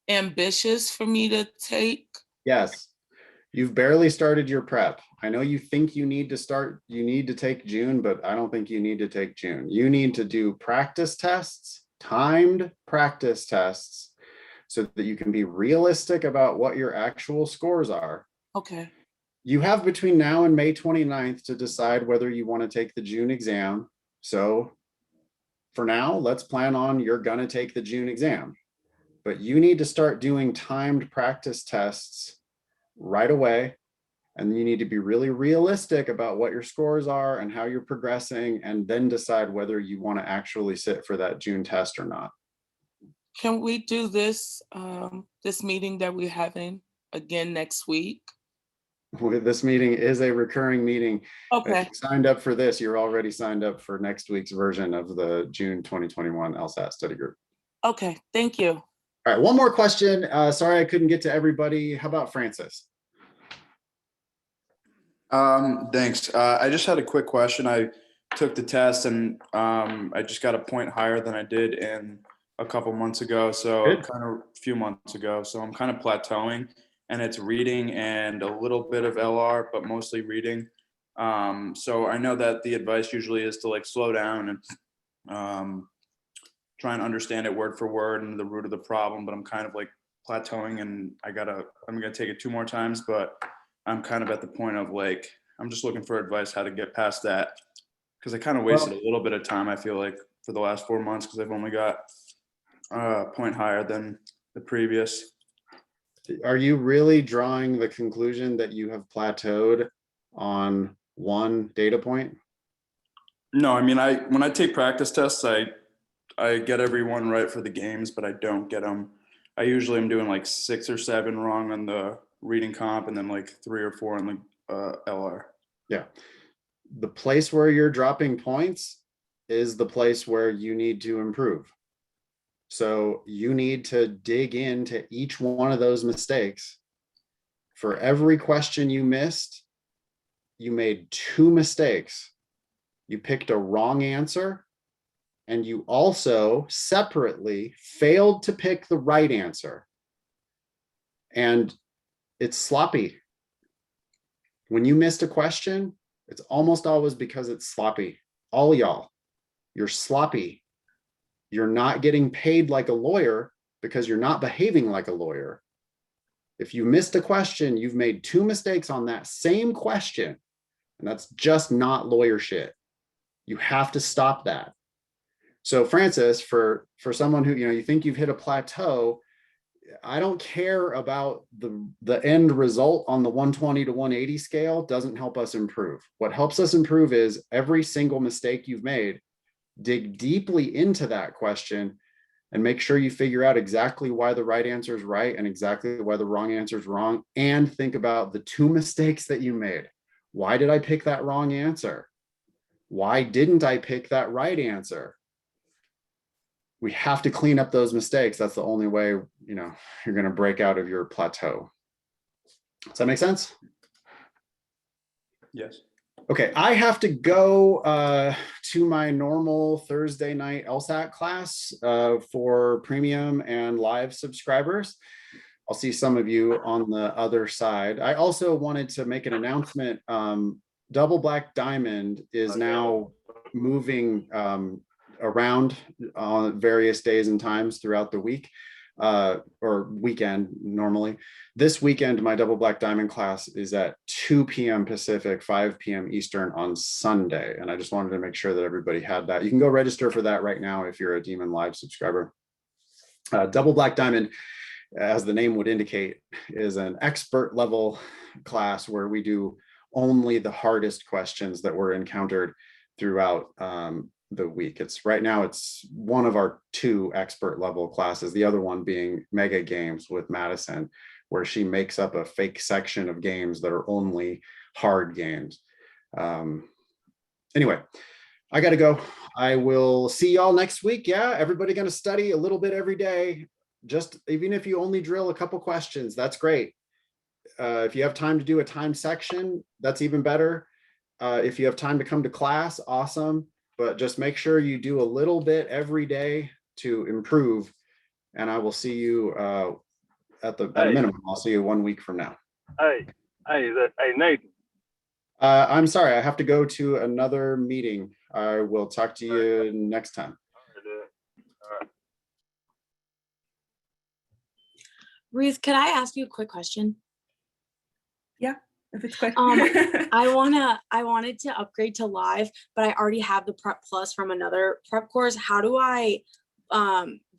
ambitious for me to take? Yes. You've barely started your prep. I know you think you need to take June, but I don't think you need to take June. You need to do practice tests, timed practice tests, so that you can be realistic about what your actual scores are. Okay. You have between now and May 29th to decide whether you want to take the June exam. So for now, let's plan on you're going to take the June exam. But you need to start doing timed practice tests right away. And you need to be really realistic about what your scores are and how you're progressing, and then decide whether you want to actually sit for that June test or not. Can we do this, this meeting that we're having again next week? This meeting is a recurring meeting. Okay. If you signed up for this, you're already signed up for next week's version of the June 2021 LSAT study group. Okay, thank you. All right, one more question. Sorry I couldn't get to everybody. How about Francis? Thanks. I just had a quick question. I took the test and I just got a point higher than I did in a couple months ago. So a few months ago. So I'm kind of plateauing, and it's reading and a little bit of LR, but mostly reading. So I know that the advice usually is to like slow down and try and understand it word for word and the root of the problem, but I'm kind of like plateauing, and I'm gonna take it 2 more times, but I'm kind of at the point of like, I'm just looking for advice how to get past that, because I kind of wasted a little bit of time, I feel like, for the last 4 months, because I've only got a point higher than the previous. Are you really drawing the conclusion that you have plateaued on one data point? No, I mean, when I take practice tests, I get everyone right for the games, but I don't get them. I usually am doing like 6 or 7 wrong on the reading comp, and then like 3 or 4 on the LR. Yeah. The place where you're dropping points is the place where you need to improve. So you need to dig into each one of those mistakes. For every question you missed, you made 2 mistakes. You picked a wrong answer, and you also separately failed to pick the right answer. And it's sloppy. When you missed a question, it's almost always because it's sloppy. All y'all, you're sloppy. You're not getting paid like a lawyer because you're not behaving like a lawyer. If you missed a question, you've made 2 mistakes on that same question, and that's just not lawyer shit. You have to stop that. So Francis, for someone who, you think you've hit a plateau, I don't care about the end result on the 120 to 180 scale. Doesn't help us improve. What helps us improve is every single mistake you've made, dig deeply into that question and make sure you figure out exactly why the right answer is right and exactly why the wrong answer is wrong, and think about the 2 mistakes that you made. Why did I pick that wrong answer? Why didn't I pick that right answer? We have to clean up those mistakes. That's the only way, you're going to break out of your plateau. Does that make sense? Yes. Okay, I have to go to my normal Thursday night LSAT class for premium and live subscribers. I'll see some of you on the other side. I also wanted to make an announcement. Double Black Diamond is now moving around on various days and times throughout the week or weekend normally. This weekend, my Double Black Diamond class is at 2 p.m. Pacific, 5 p.m. Eastern on Sunday. And I just wanted to make sure that everybody had that. You can go register for that right now if you're a Demon Live subscriber. Double Black Diamond, as the name would indicate, is an expert level class where we do only the hardest questions that were encountered throughout the week. Right now it's one of our 2 expert level classes, the other one being Mega Games with Madison, where she makes up a fake section of games that are only hard games. Anyway, I gotta go. I will see y'all next week. Yeah, everybody gonna study a little bit every day. Just even if you only drill a couple questions, that's great. If you have time to do a time section, that's even better. If you have time to come to class, awesome. But just make sure you do a little bit every day to improve. And I will see you at minimum. I'll see you 1 week from now. Hey, Nathan. I'm sorry, I have to go to another meeting. I will talk to you next time. Ruth, could I ask you a quick question? Yeah, if it's quick. I wanted to upgrade to live, but I already have the Prep Plus from another prep course. How do I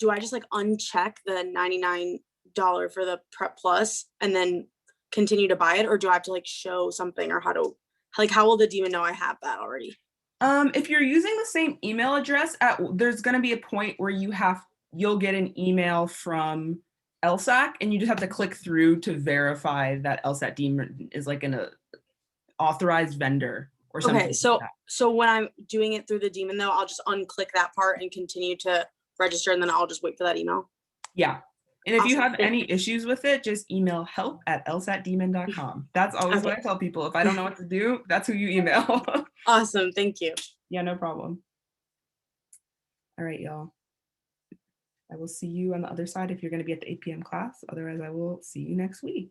just like uncheck the $99 for the Prep Plus and then continue to buy it, or do I have to like show something, or how will the demon know I have that already? If you're using the same email address, there's going to be a point where you'll get an email from LSAC, and you just have to click through to verify that LSAT demon is like an authorized vendor or something. Okay, so when I'm doing it through the demon though, I'll just unclick that part and continue to register, and then I'll just wait for that email. Yeah. And if you Awesome. have any issues with it, just email help@lsatdemon.com. That's always what I tell people. If I don't know what to do, that's who you email. Awesome. Thank you. Yeah, no problem. All right, y'all. I will see you on the other side if you're going to be at the 8 p.m. class. Otherwise, I will see you next week.